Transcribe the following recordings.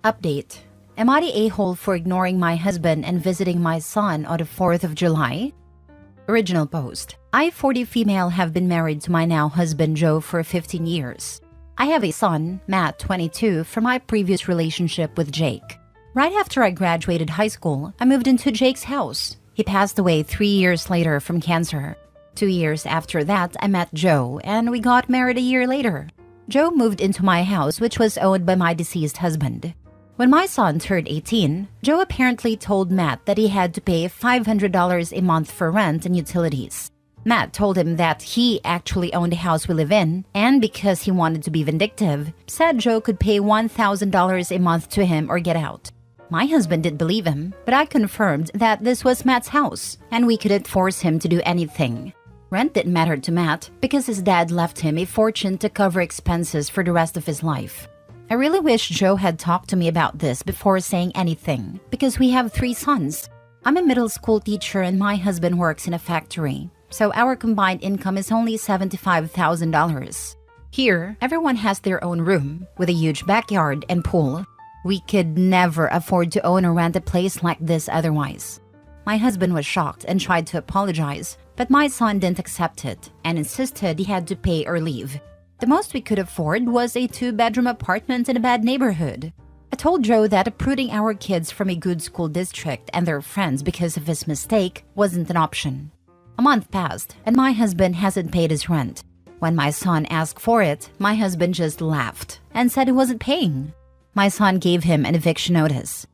Update. Am I the a-hole for ignoring my husband and visiting my son on the 4th of July? Original post. I, 40 female, have been married to my now husband Joe for 15 years. I have a son, Matt, 22, from my previous relationship with Jake. Right after I graduated high school, I moved into Jake's house. He passed away 3 years later from cancer. 2 years after that, I met Joe, and we got married a year later. Joe moved into my house, which was owned by my deceased husband. When my son turned 18, Joe apparently told Matt that he had to pay $500 a month for rent and utilities. Matt told him that he actually owned the house we live in, and because he wanted to be vindictive, said Joe could pay $1,000 a month to him or get out. My husband didn't believe him, but I confirmed that this was Matt's house, and we couldn't force him to do anything. Rent didn't matter to Matt because his dad left him a fortune to cover expenses for the rest of his life. I really wish Joe had talked to me about this before saying anything, because we have 3 sons. I'm a middle school teacher and my husband works in a factory, so our combined income is only $75,000. Here, everyone has their own room, with a huge backyard and pool. We could never afford to own or rent a place like this otherwise. My husband was shocked and tried to apologize, but my son didn't accept it and insisted he had to pay or leave. The most we could afford was a 2-bedroom apartment in a bad neighborhood. I told Joe that uprooting our kids from a good school district and their friends because of his mistake wasn't an option. A month passed, and my husband hasn't paid his rent. When my son asked for it, my husband just laughed and said he wasn't paying. My son gave him an eviction notice.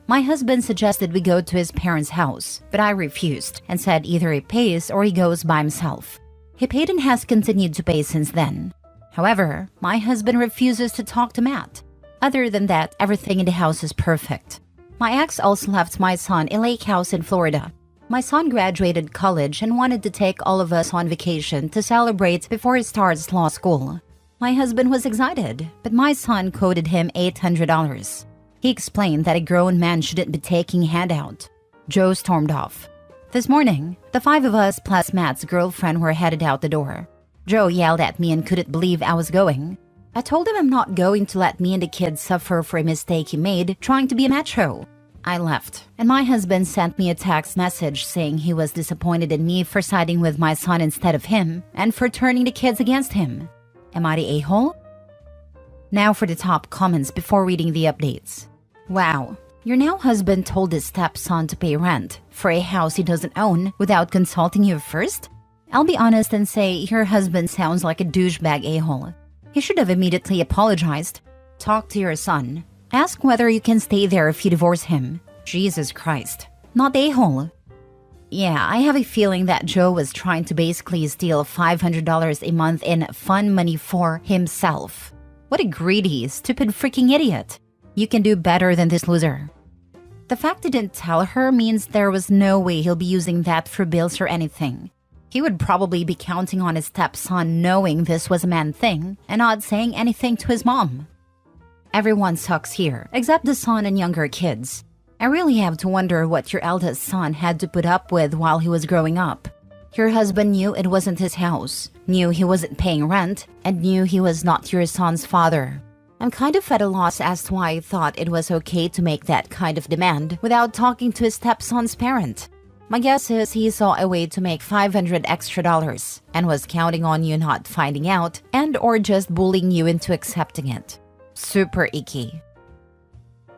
My husband suggested we go to his parents' house, but I refused and said either he pays or he goes by himself. He paid and has continued to pay since then. However, my husband refuses to talk to Matt. Other than that, everything in the house is perfect. My ex also left my son a lake house in Florida. My son graduated college and wanted to take all of us on vacation to celebrate before he starts law school. My husband was excited, but my son quoted him $800. He explained that a grown man shouldn't be taking a handout. Joe stormed off. This morning, the 5 of us plus Matt's girlfriend were headed out the door. Joe yelled at me and couldn't believe I was going. I told him I'm not going to let me and the kids suffer for a mistake he made trying to be a macho. I left, and my husband sent me a text message saying he was disappointed in me for siding with my son instead of him and for turning the kids against him. Am I the a-hole? Now for the top comments before reading the updates. Wow, your now husband told his stepson to pay rent for a house he doesn't own without consulting you first? I'll be honest and say your husband sounds like a douchebag a-hole. He should have immediately apologized. Talk to your son. Ask whether you can stay there if you divorce him. Jesus Christ. Not a-hole. Yeah, I have a feeling that Joe was trying to basically steal $500 a month in fun money for himself. What a greedy, stupid freaking idiot. You can do better than this loser. The fact he didn't tell her means there was no way he'll be using that for bills or anything. He would probably be counting on his stepson knowing this was a man thing and not saying anything to his mom. Everyone sucks here, except the son and younger kids. I really have to wonder what your eldest son had to put up with while he was growing up. Your husband knew it wasn't his house, knew he wasn't paying rent, and knew he was not your son's father. I'm kind of at a loss as to why he thought it was okay to make that kind of demand without talking to his stepson's parent. My guess is he saw a way to make $500 extra and was counting on you not finding out and or just bullying you into accepting it. Super icky.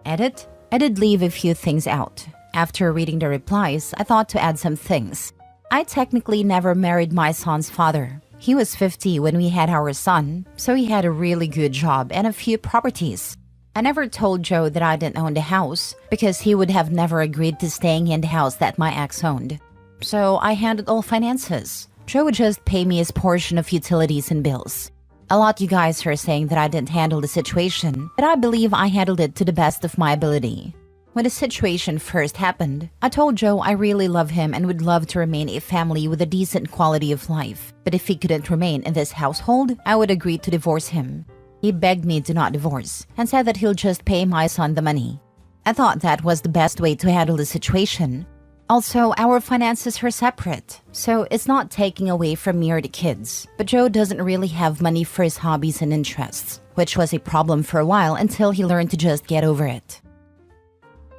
Edit? I did leave a few things out. After reading the replies, I thought to add some things. I technically never married my son's father. He was 50 when we had our son, so he had a really good job and a few properties. I never told Joe that I didn't own the house because he would have never agreed to staying in the house that my ex owned. So I handled all finances. Joe would just pay me his portion of utilities and bills. A lot you guys are saying that I didn't handle the situation, but I believe I handled it to the best of my ability. When the situation first happened, I told Joe I really love him and would love to remain a family with a decent quality of life. But if he couldn't remain in this household, I would agree to divorce him. He begged me to not divorce and said that he'll just pay my son the money. I thought that was the best way to handle the situation. Also, our finances are separate, so it's not taking away from me or the kids. But Joe doesn't really have money for his hobbies and interests. which was a problem for a while until he learned to just get over it.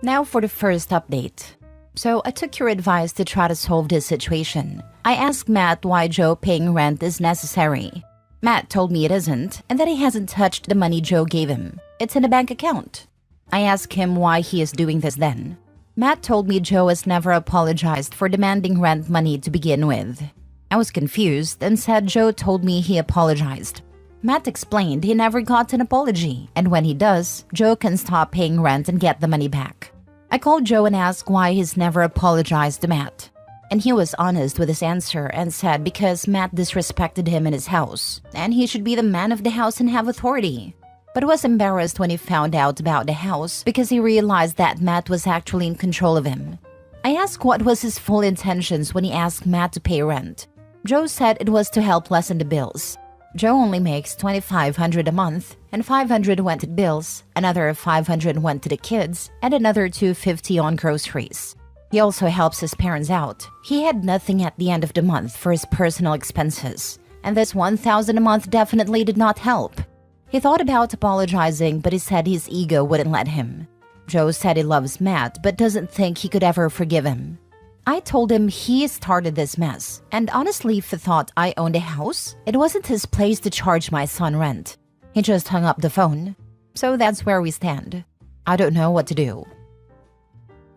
Now for the first update. So I took your advice to try to solve this situation. I asked Matt why Joe paying rent is necessary. Matt told me it isn't, and that he hasn't touched the money Joe gave him. It's in a bank account. I asked him why he is doing this then. Matt told me Joe has never apologized for demanding rent money to begin with. I was confused and said Joe told me he apologized. Matt explained he never got an apology, and when he does, Joe can stop paying rent and get the money back. I called Joe and asked why he's never apologized to Matt. And he was honest with his answer and said because Matt disrespected him in his house, and he should be the man of the house and have authority. But was embarrassed when he found out about the house because he realized that Matt was actually in control of him. I asked what was his full intentions when he asked Matt to pay rent. Joe said it was to help lessen the bills. Joe only makes $2,500 a month, and $500 went to bills, another $500 went to the kids, and another $250 on groceries. He also helps his parents out. He had nothing at the end of the month for his personal expenses, and this $1,000 a month definitely did not help. He thought about apologizing, but he said his ego wouldn't let him. Joe said he loves Matt, but doesn't think he could ever forgive him. I told him he started this mess, and honestly, if he thought I owned a house, it wasn't his place to charge my son rent. He just hung up the phone. So that's where we stand. I don't know what to do.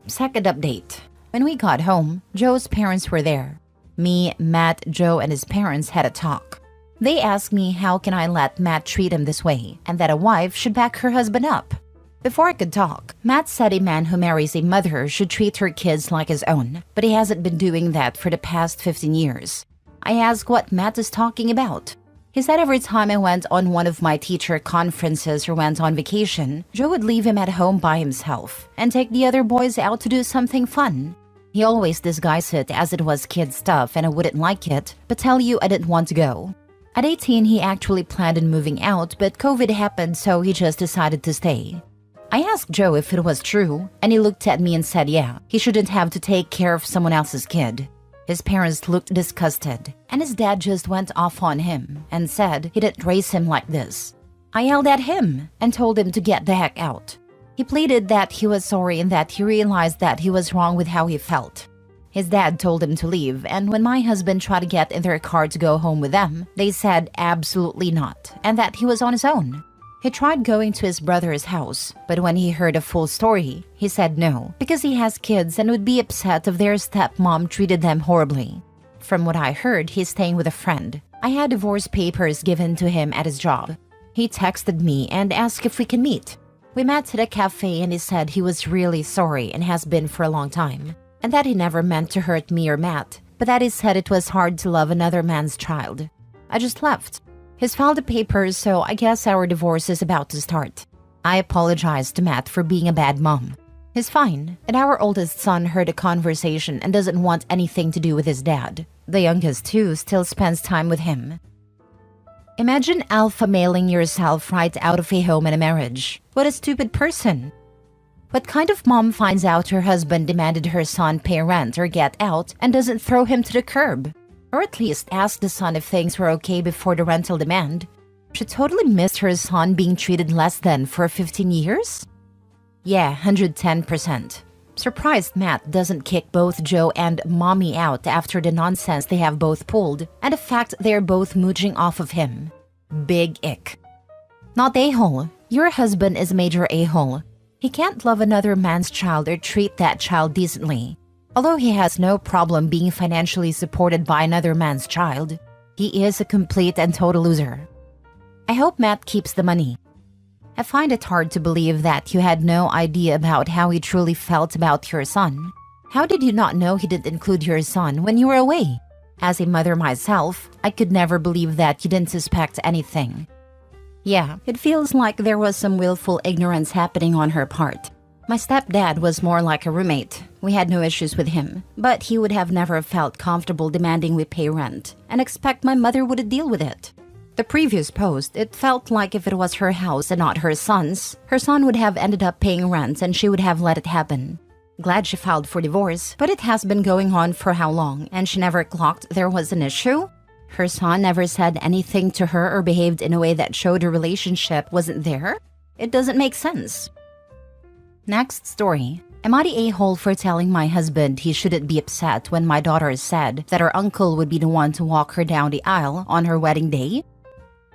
Second update. When we got home, Joe's parents were there. Me, Matt, Joe, and his parents had a talk. They asked me how can I let Matt treat him this way, and that a wife should back her husband up. Before I could talk, Matt said a man who marries a mother should treat her kids like his own, but he hasn't been doing that for the past 15 years. I asked what Matt is talking about. He said every time I went on one of my teacher conferences or went on vacation, Joe would leave him at home by himself and take the other boys out to do something fun. He always disguised it as it was kid stuff and I wouldn't like it, but tell you I didn't want to go. At 18, he actually planned on moving out, but COVID happened, so he just decided to stay. I asked Joe if it was true, and he looked at me and said yeah, he shouldn't have to take care of someone else's kid. His parents looked disgusted, and his dad just went off on him and said he didn't raise him like this. I yelled at him and told him to get the heck out. He pleaded that he was sorry and that he realized that he was wrong with how he felt. His dad told him to leave, and when my husband tried to get in their car to go home with them, they said absolutely not, and that he was on his own. He tried going to his brother's house, but when he heard a full story, he said no, because he has kids and would be upset if their stepmom treated them horribly. From what I heard, he's staying with a friend. I had divorce papers given to him at his job. He texted me and asked if we can meet. We met at a cafe and he said he was really sorry and has been for a long time, and that he never meant to hurt me or Matt, but that he said it was hard to love another man's child. I just left. He's filed the papers, so I guess our divorce is about to start. I apologized to Matt for being a bad mom. He's fine, and our oldest son heard a conversation and doesn't want anything to do with his dad. The youngest, too, still spends time with him. Imagine alpha mailing yourself right out of a home and a marriage. What a stupid person. What kind of mom finds out her husband demanded her son pay rent or get out and doesn't throw him to the curb? Or at least ask the son if things were okay before the rental demand. She totally missed her son being treated less than for 15 years? Yeah, 110%. Surprised Matt doesn't kick both Joe and Mommy out after the nonsense they have both pulled, and the fact they're both mooching off of him. Big ick. Not a-hole. Your husband is a major a-hole. He can't love another man's child or treat that child decently. Although he has no problem being financially supported by another man's child, he is a complete and total loser. I hope Matt keeps the money. I find it hard to believe that you had no idea about how he truly felt about your son. How did you not know he didn't include your son when you were away? As a mother myself, I could never believe that you didn't suspect anything. Yeah, it feels like there was some willful ignorance happening on her part. My stepdad was more like a roommate. We had no issues with him, but he would have never felt comfortable demanding we pay rent and expect my mother would deal with it. The previous post, it felt like if it was her house and not her son's, her son would have ended up paying rent and she would have let it happen. Glad she filed for divorce, but it has been going on for how long and she never clocked there was an issue? Her son never said anything to her or behaved in a way that showed a relationship wasn't there? It doesn't make sense. Next story. Am I the a-hole for telling my husband he shouldn't be upset when my daughter said that her uncle would be the one to walk her down the aisle on her wedding day?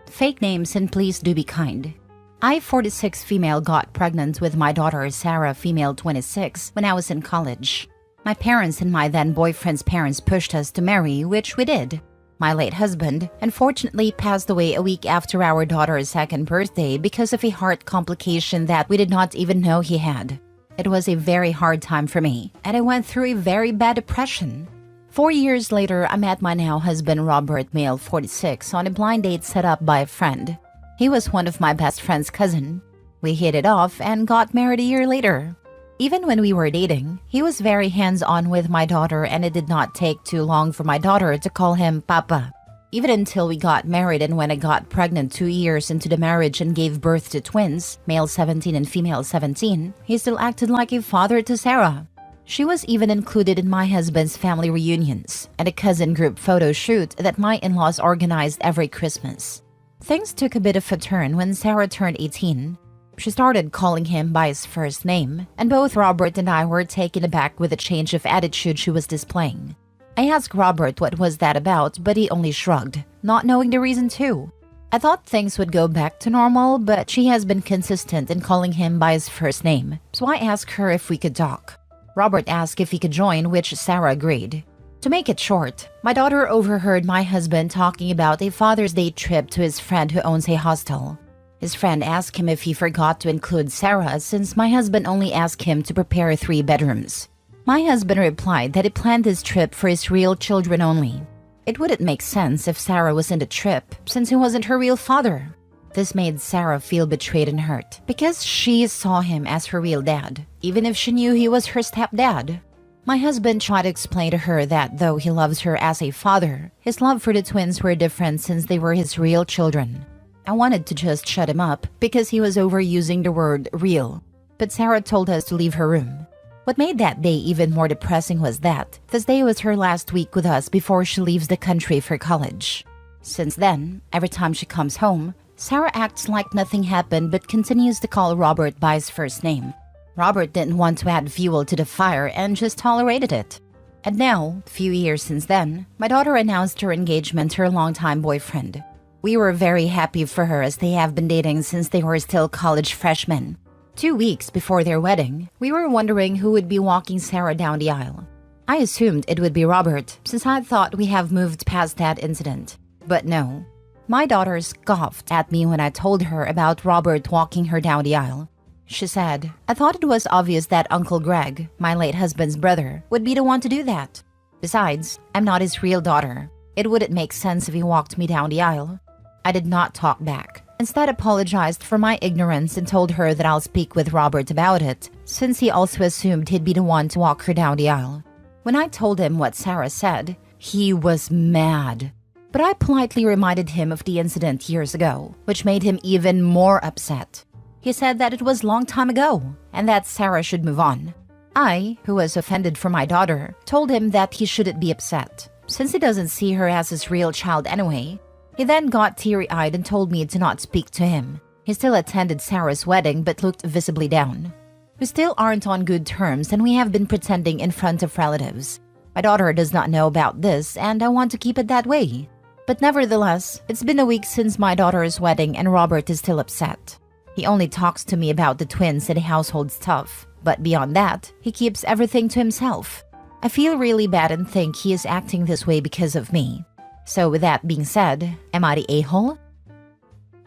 Fake names and please do be kind. I, 46 female, got pregnant with my daughter Sarah, female 26, when I was in college. My parents and my then boyfriend's parents pushed us to marry, which we did. My late husband unfortunately passed away a week after our daughter's second birthday because of a heart complication that we did not even know he had. It was a very hard time for me, and I went through a very bad depression. 4 years later, I met my now husband Robert, male 46, on a blind date set up by a friend. He was one of my best friend's cousin. We hit it off and got married a year later. Even when we were dating, he was very hands-on with my daughter, and it did not take too long for my daughter to call him Papa. Even until we got married, and when I got pregnant 2 years into the marriage and gave birth to twins, male 17 and female 17, he still acted like a father to Sarah. She was even included in my husband's family reunions and a cousin group photo shoot that my in-laws organized every Christmas. Things took a bit of a turn when Sarah turned 18. She started calling him by his first name, and both Robert and I were taken aback with the change of attitude she was displaying. I asked Robert what was that about, but he only shrugged, not knowing the reason too. I thought things would go back to normal, but she has been consistent in calling him by his first name, so I asked her if we could talk. Robert asked if he could join, which Sarah agreed. To make it short, my daughter overheard my husband talking about a Father's Day trip to his friend who owns a hostel. His friend asked him if he forgot to include Sarah since my husband only asked him to prepare 3 bedrooms. My husband replied that he planned this trip for his real children only. It wouldn't make sense if Sarah was in the trip since he wasn't her real father. This made Sarah feel betrayed and hurt because she saw him as her real dad, even if she knew he was her stepdad. My husband tried to explain to her that though he loves her as a father, his love for the twins were different since they were his real children. I wanted to just shut him up because he was overusing the word real, but Sarah told us to leave her room. What made that day even more depressing was that this day was her last week with us before she leaves the country for college. Since then, every time she comes home, Sarah acts like nothing happened but continues to call Robert by his first name. Robert didn't want to add fuel to the fire and just tolerated it. And now, a few years since then, my daughter announced her engagement to her longtime boyfriend. We were very happy for her as they have been dating since they were still college freshmen. 2 weeks before their wedding, we were wondering who would be walking Sarah down the aisle. I assumed it would be Robert since I thought we have moved past that incident. But no. My daughter scoffed at me when I told her about Robert walking her down the aisle. She said, "I thought it was obvious that Uncle Greg, my late husband's brother, would be the one to do that. Besides, I'm not his real daughter. It wouldn't make sense if he walked me down the aisle." I did not talk back. Instead, apologized for my ignorance and told her that I'll speak with Robert about it, since he also assumed he'd be the one to walk her down the aisle. When I told him what Sarah said, he was mad. But I politely reminded him of the incident years ago, which made him even more upset. He said that it was a long time ago, and that Sarah should move on. I, who was offended for my daughter, told him that he shouldn't be upset, since he doesn't see her as his real child anyway. He then got teary-eyed and told me to not speak to him. He still attended Sarah's wedding but looked visibly down. We still aren't on good terms and we have been pretending in front of relatives. My daughter does not know about this and I want to keep it that way. But nevertheless, it's been a week since my daughter's wedding and Robert is still upset. He only talks to me about the twins and household stuff, but beyond that, he keeps everything to himself. I feel really bad and think he is acting this way because of me. So with that being said, am I the a-hole?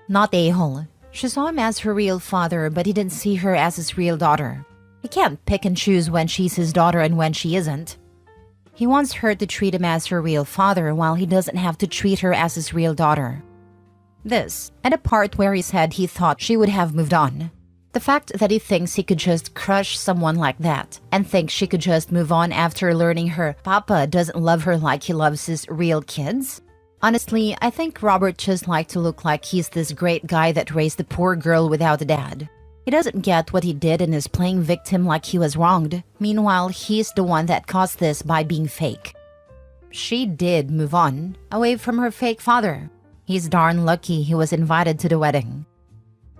Not a-hole. She saw him as her real father, but he didn't see her as his real daughter. He can't pick and choose when she's his daughter and when she isn't. He wants her to treat him as her real father while he doesn't have to treat her as his real daughter. This, and a part where he said he thought she would have moved on. The fact that he thinks he could just crush someone like that and thinks she could just move on after learning her papa doesn't love her like he loves his real kids? Honestly, I think Robert just liked to look like he's this great guy that raised the poor girl without a dad. He doesn't get what he did and is playing victim like he was wronged. Meanwhile, he's the one that caused this by being fake. She did move on, away from her fake father. He's darn lucky he was invited to the wedding.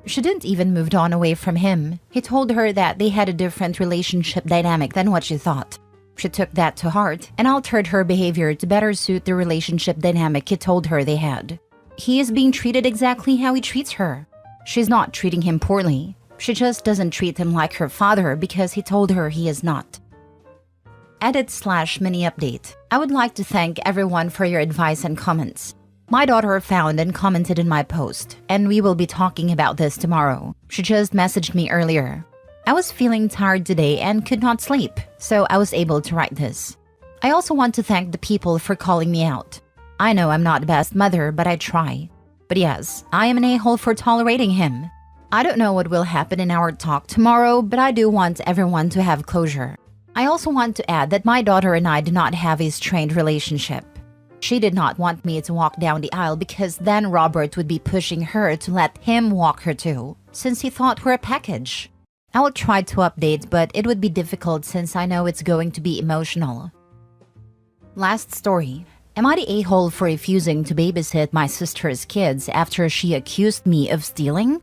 She didn't even moved on away from him. He told her that they had a different relationship dynamic than what she thought. She took that to heart and altered her behavior to better suit the relationship dynamic he told her they had. He is being treated exactly how he treats her. She's not treating him poorly. She just doesn't treat him like her father because he told her he is not. Edit/mini update. I would like to thank everyone for your advice and comments. My daughter found and commented in my post, and we will be talking about this tomorrow. She just messaged me earlier. I was feeling tired today and could not sleep, so I was able to write this. I also want to thank the people for calling me out. I know I'm not the best mother, but I try. But yes, I am an a-hole for tolerating him. I don't know what will happen in our talk tomorrow, but I do want everyone to have closure. I also want to add that my daughter and I do not have a strained relationship. She did not want me to walk down the aisle because then Robert would be pushing her to let him walk her too, since he thought we're a package. I will try to update, but it would be difficult since I know it's going to be emotional. Last story. Am I the a-hole for refusing to babysit my sister's kids after she accused me of stealing?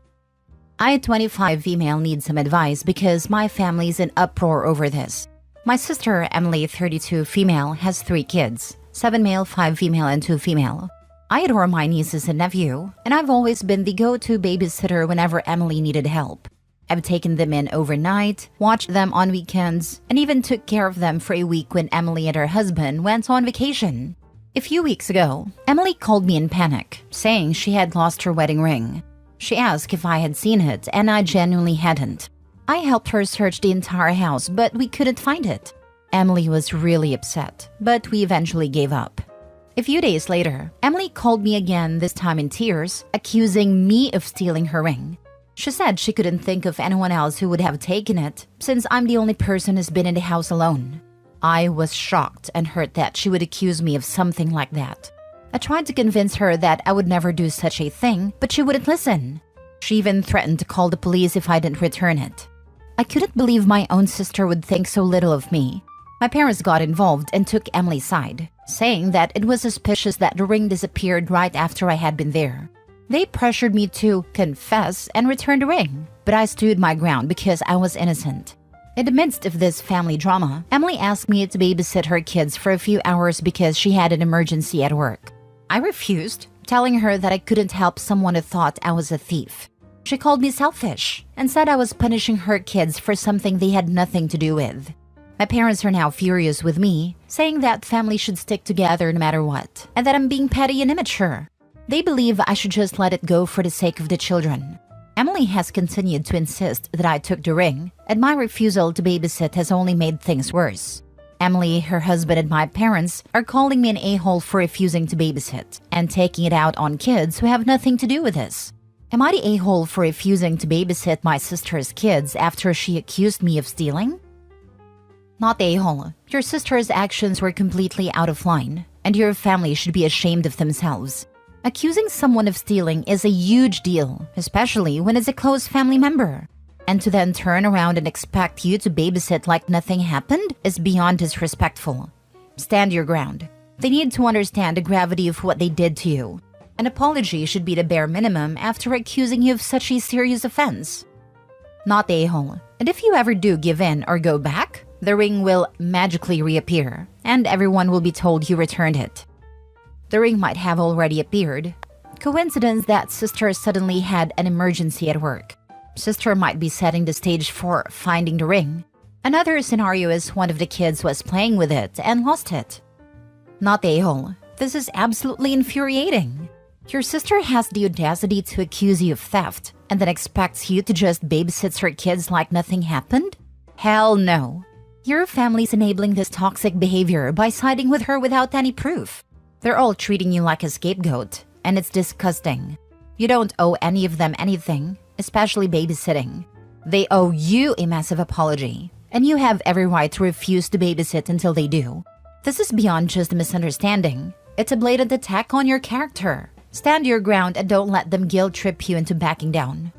I, 25 female, need some advice because my family's in uproar over this. My sister, Emily, 32 female, has 3 kids. 7 male, 5 female, and 2 female. I adore my nieces and nephew, and I've always been the go-to babysitter whenever Emily needed help. I've taken them in overnight, watched them on weekends, and even took care of them for a week when Emily and her husband went on vacation. A few weeks ago, Emily called me in panic, saying she had lost her wedding ring. She asked if I had seen it, and I genuinely hadn't. I helped her search the entire house, but we couldn't find it. Emily was really upset, but we eventually gave up. A few days later, Emily called me again, this time in tears, accusing me of stealing her ring. She said she couldn't think of anyone else who would have taken it, since I'm the only person who's been in the house alone. I was shocked and hurt that she would accuse me of something like that. I tried to convince her that I would never do such a thing, but she wouldn't listen. She even threatened to call the police if I didn't return it. I couldn't believe my own sister would think so little of me. My parents got involved and took Emily's side, saying that it was suspicious that the ring disappeared right after I had been there. They pressured me to confess and return the ring, but I stood my ground because I was innocent. In the midst of this family drama, Emily asked me to babysit her kids for a few hours because she had an emergency at work. I refused, telling her that I couldn't help someone who thought I was a thief. She called me selfish and said I was punishing her kids for something they had nothing to do with. My parents are now furious with me, saying that family should stick together no matter what, and that I'm being petty and immature. They believe I should just let it go for the sake of the children. Emily has continued to insist that I took the ring, and my refusal to babysit has only made things worse. Emily, her husband, and my parents are calling me an a-hole for refusing to babysit and taking it out on kids who have nothing to do with this. Am I the a-hole for refusing to babysit my sister's kids after she accused me of stealing? Not the a-hole. Your sister's actions were completely out of line, and your family should be ashamed of themselves. Accusing someone of stealing is a huge deal, especially when it's a close family member. And to then turn around and expect you to babysit like nothing happened is beyond disrespectful. Stand your ground. They need to understand the gravity of what they did to you. An apology should be the bare minimum after accusing you of such a serious offense. Not the a-hole. And if you ever do give in or go back, the ring will magically reappear, and everyone will be told you returned it. The ring might have already appeared. Coincidence that sister suddenly had an emergency at work. Sister might be setting the stage for finding the ring. Another scenario is one of the kids was playing with it and lost it. Not the a-hole. This is absolutely infuriating. Your sister has the audacity to accuse you of theft and then expects you to just babysit her kids like nothing happened? Hell no. Your family's enabling this toxic behavior by siding with her without any proof. They're all treating you like a scapegoat, and it's disgusting. You don't owe any of them anything, especially babysitting. They owe you a massive apology, and you have every right to refuse to babysit until they do. This is beyond just a misunderstanding. It's a blatant attack on your character. Stand your ground and don't let them guilt trip you into backing down.